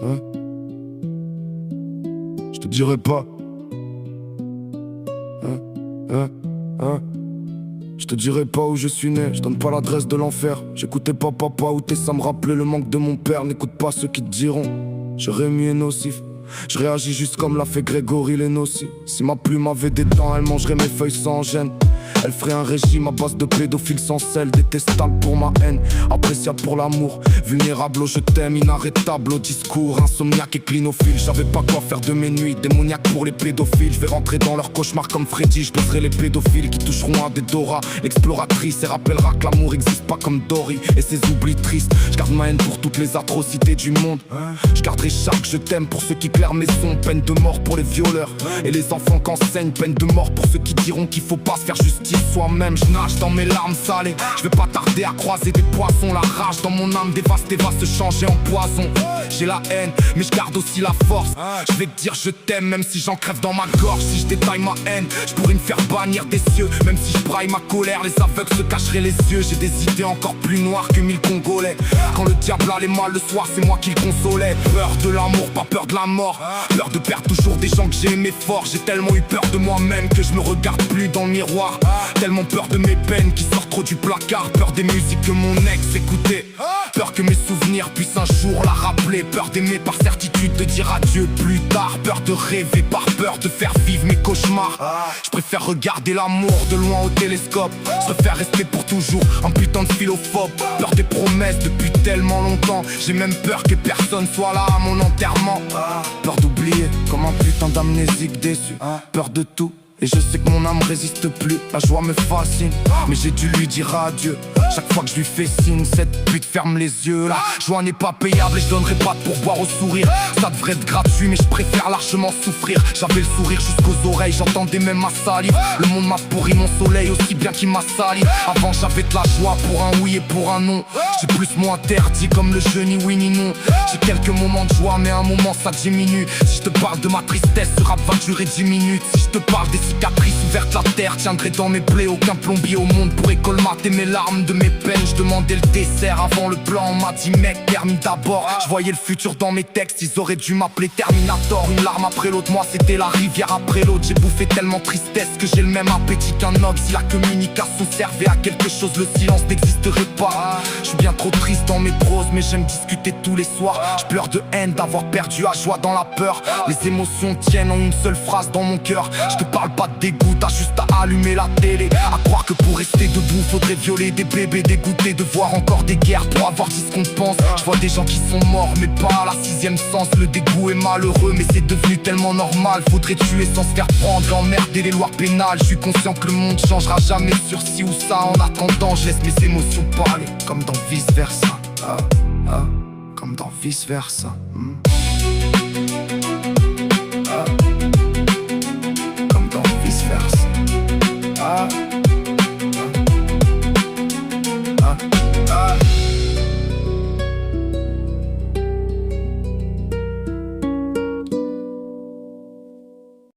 Hein? Je te dirai pas. Je te dirai pas où je suis né, je donne pas l'adresse de l'enfer. J'écoutais pas papa ou t'es, ça me rappelait le manque de mon père. N'écoute pas ceux qui te diront Jérémy est nocif. Je réagis juste comme l'a fait Grégory Lénossi. Si ma plume avait des dents, elle mangerait mes feuilles sans gêne. Elle ferait un régime à base de pédophiles sans sel. Détestable pour ma haine, appréciable pour l'amour. Vulnérable au je t'aime, inarrêtable au discours. Insomniaque et clinophile, j'avais pas quoi faire de mes nuits. Démoniaque pour les pédophiles, je vais rentrer dans leurs cauchemars comme Freddy. Je baisserai les pédophiles qui toucheront à des Dora. L'exploratrice et rappellera que l'amour existe pas comme Dory et ses oublis tristes. Je garde ma haine pour toutes les atrocités du monde. Je garderai chaque je t'aime pour ceux qui clairent mes sons. Peine de mort pour les violeurs et les enfants qu'enseignent. Peine de mort pour ceux qui diront qu'il faut pas se faire justice soi-même. Je nage dans mes larmes salées, je vais pas tarder à croiser des poissons. La rage dans mon âme dévastée va se changer en poison. J'ai la haine mais je garde aussi la force. Je vais te dire je t'aime même si j'en crève dans ma gorge. Si je détaille ma haine, je pourrais me faire bannir des cieux. Même si je braille ma colère, les aveugles se cacheraient les yeux. J'ai des idées encore plus noires que 1000 Congolais. Quand le diable allait mal le soir, c'est moi qui le consolais. Peur de l'amour, pas peur de la mort. Peur de perdre toujours des gens que j'ai aimés fort. J'ai tellement eu peur de moi-même que je me regarde plus dans le miroir. Tellement peur de mes peines qui sortent trop du placard. Peur des musiques que mon ex écoutait. Peur que mes souvenirs puissent un jour la rappeler. Peur d'aimer par certitude, de dire adieu plus tard. Peur de rêver par peur de faire vivre mes cauchemars. Je préfère regarder l'amour de loin au télescope. Je préfère rester pour toujours un putain de philophobe. Peur des promesses depuis tellement longtemps. J'ai même peur que personne soit là à mon enterrement. Peur d'oublier comme un putain d'amnésique déçu. Peur de tout. Et je sais que mon âme résiste plus, la joie me fascine. Mais j'ai dû lui dire adieu. Chaque fois que je lui fais signe, cette pute ferme les yeux. La joie n'est pas payable et je donnerai pas de pourboire au sourire. Ça devrait être gratuit mais je préfère largement souffrir. J'avais le sourire jusqu'aux oreilles, j'entendais même ma salive. Le monde m'a pourri mon soleil aussi bien qu'il m'a sali. Avant j'avais de la joie pour un oui et pour un non. J'ai plus mon interdit comme le jeu ni oui ni non. J'ai quelques moments de joie mais un moment ça diminue. Si je te parle de ma tristesse, ce rap va durer 10 minutes. Si je te parle des cicatrices ouvertes, la terre tiendrait dans mes plaies. Aucun plombier au monde pourrait colmater mes larmes de mes peines. Je demandais le dessert avant le plan, on m'a dit mec permis d'abord. Je voyais le futur dans mes textes, ils auraient dû m'appeler Terminator. Une larme après l'autre, moi c'était la rivière après l'autre. J'ai bouffé tellement de tristesse que j'ai le même appétit qu'un homme. Si la communication servait à quelque chose, le silence n'existerait pas. Je suis bien trop triste dans mes proses mais j'aime discuter tous les soirs. Je pleure de haine d'avoir perdu la joie dans la peur. Les émotions tiennent en une seule phrase dans mon cœur. Je te parle pas de dégoût, t'as juste à allumer la télé. À croire que pour rester debout faudrait violer des bébés, dégoûtés de voir encore des guerres pour avoir dit ce qu'on pense. Je vois des gens qui sont morts mais pas à la sixième sens. Le dégoût est malheureux mais c'est devenu tellement normal. Faudrait tuer sans se faire prendre, emmerder les lois pénales. Je suis conscient que le monde changera jamais sur ci ou ça. En attendant je laisse mes émotions parler comme dans vice versa. Comme dans vice versa.